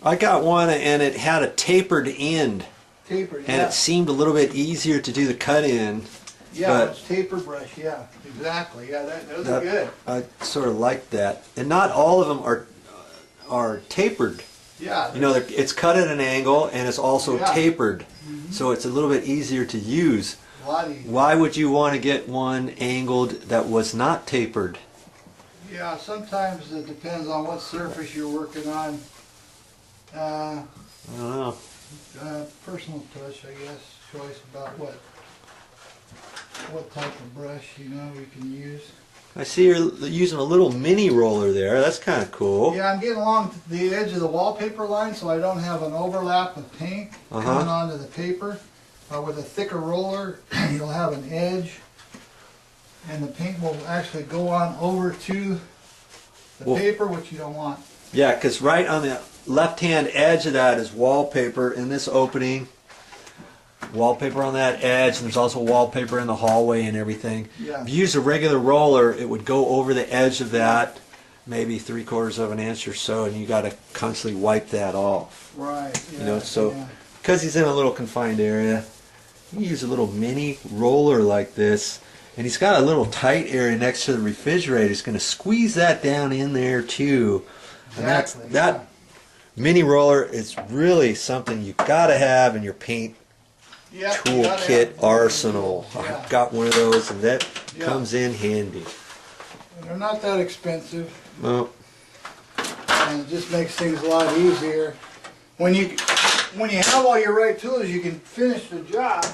I got one and it had a tapered end. Tapered, and it seemed a little bit easier to do the cut in. Yeah, it's taper brush, yeah, exactly. Yeah, those are good. I sort of like that. And not all of them are tapered. Yeah. You know, it's cut at an angle and it's also tapered. Mm-hmm. So it's a little bit easier to use. A lot easier. Why would you want to get one angled that was not tapered? Yeah, sometimes it depends on what surface you're working on. I don't know. Personal touch, I guess, choice about what type of brush, you know, we can use. I see you're using a little mini roller there. That's kind of cool. Yeah, I'm getting along the edge of the wallpaper line so I don't have an overlap of paint coming onto the paper. With a thicker roller, you'll have an edge, and the paint will actually go on over to the paper, which you don't want. Yeah, because right on the left-hand edge of that is wallpaper in this opening. Wallpaper on that edge, and there's also wallpaper in the hallway and everything. Yeah. If you use a regular roller, it would go over the edge of that, maybe 3/4 of an inch or so, and you got to constantly wipe that off. Right. Yeah, you know, so because he's in a little confined area, you use a little mini roller like this, and he's got a little tight area next to the refrigerator. He's going to squeeze that down in there too. Exactly. And that mini roller is really something you got to have in your paint toolkit arsenal. I've got one of those, and that comes in handy. And they're not that expensive. No. And it just makes things a lot easier. When you have all your right tools, you can finish the job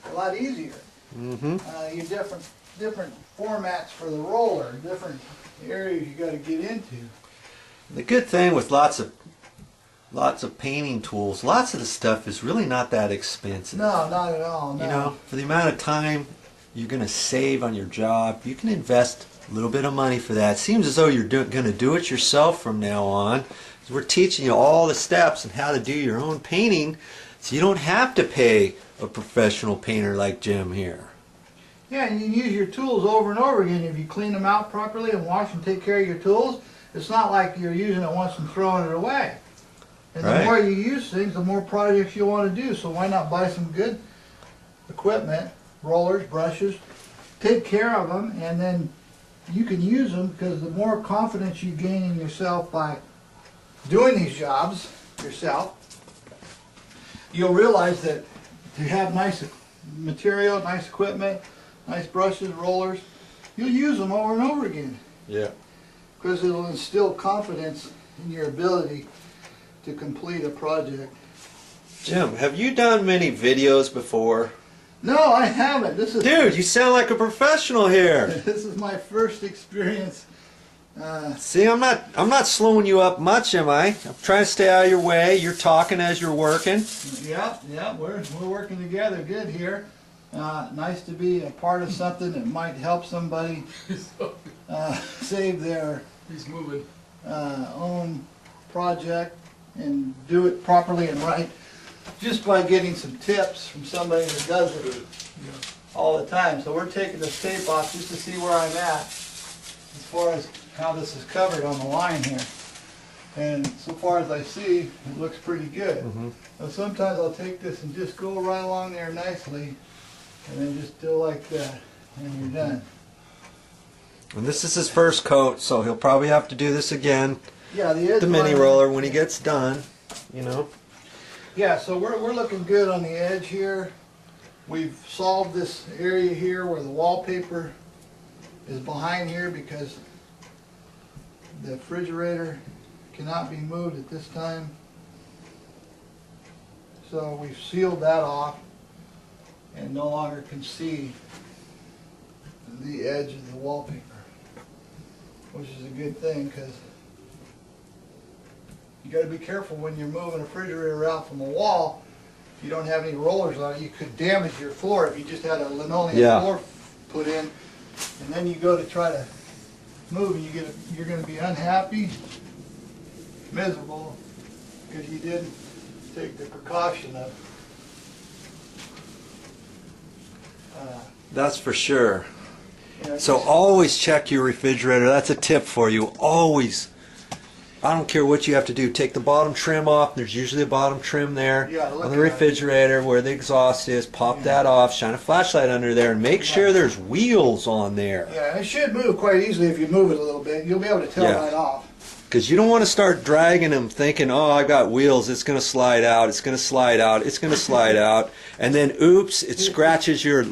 a lot easier. Mm-hmm. You different formats for the roller, different areas you got to get into. The good thing with lots of painting tools, lots of the stuff is really not that expensive. No, not at all. No. You know, for the amount of time you're going to save on your job, you can invest a little bit of money for that. It seems as though you're going to do it yourself from now on. We're teaching you all the steps and how to do your own painting, so you don't have to pay a professional painter like Jim here. Yeah, and you can use your tools over and over again if you clean them out properly and wash and take care of your tools. It's not like you're using it once and throwing it away. And the more you use things, the more projects you want to do. So why not buy some good equipment, rollers, brushes, take care of them, and then you can use them, because the more confidence you gain in yourself by doing these jobs yourself, you'll realize that to have nice material, nice equipment, nice brushes, rollers, you'll use them over and over again. Yeah. Because it'll instill confidence in your ability to complete a project. Jim, have you done many videos before? No, I haven't. Dude, you sound like a professional here. This is my first experience. See, I'm not slowing you up much, am I? I'm trying to stay out of your way. You're talking as you're working. Yeah, we're working together good here. Nice to be a part of something that might help somebody save their own project and do it properly and right, just by getting some tips from somebody that does it all the time. So we're taking this tape off just to see where I'm at as far as how this is covered on the line here. And so far as I see, it looks pretty good. Now sometimes I'll take this and just go right along there nicely, and then just do like that, and you're done. And this is his first coat, so he'll probably have to do this again. Yeah, the mini roller when he gets done, you know. Yeah, so we're looking good on the edge here. We've solved this area here where the wallpaper is behind here because the refrigerator cannot be moved at this time. So we've sealed that off and no longer can see the edge of the wallpaper, which is a good thing, because you got to be careful when you're moving a refrigerator out from a wall. If you don't have any rollers on it, you could damage your floor if you just had a linoleum floor put in, and then you go to try to move and you're going to be unhappy, miserable, because you didn't take the precaution of that's for sure. So always check your refrigerator. That's a tip for you. Always I don't care what you have to do. Take the bottom trim off. There's usually a bottom trim there Yeah, look on the at it. refrigerator where the exhaust is. Pop that off. Shine a flashlight under there and make sure there's wheels on there. Yeah, it should move quite easily if you move it a little bit. You'll be able to tell Yeah. right off. Because you don't want to start dragging them thinking, oh, I got wheels, it's going to slide out, it's going to slide out, it's going to slide out. And then, oops, it scratches your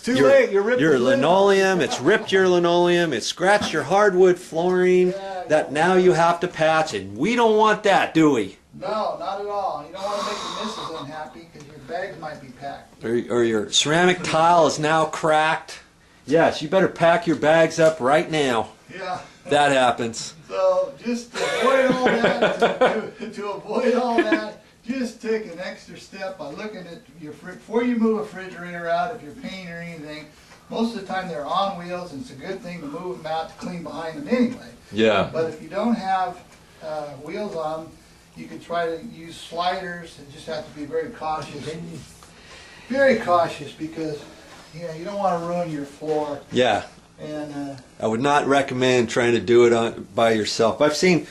Too late. You ripped your the lid linoleum, it's ripped your linoleum, it scratched your hardwood flooring that now you have to patch. And we don't want that, do we? No, not at all. You don't want to make the missus unhappy because your bags might be packed. Or your ceramic tile is now cracked. Yes, you better pack your bags up right now. Yeah. That happens. So just to avoid all that, to avoid all that, just take an extra step by looking at your before you move a refrigerator out. If you're painting or anything, most of the time they're on wheels, and it's a good thing to move them out to clean behind them anyway. Yeah. But if you don't have wheels on them, you can try to use sliders, and just have to be very cautious. Very cautious because you don't want to ruin your floor. Yeah. And I would not recommend trying to do it by yourself. I've seen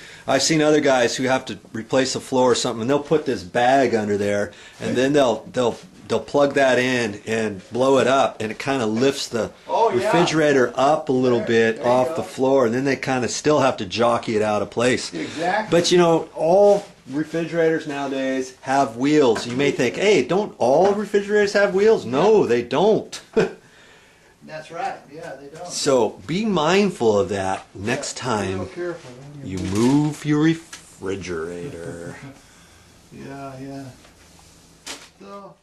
other guys who have to replace a floor or something, and they'll put this bag under there, and then they'll plug that in and blow it up, and it kind of lifts the refrigerator up a little bit off the floor, and then they kind of still have to jockey it out of place. exactly. But you know, all refrigerators nowadays have wheels. You may think, hey, don't all refrigerators have wheels? No, they don't. That's right. Yeah, they don't. So be mindful of that next Be time real careful when you move your refrigerator. Yeah, yeah. So.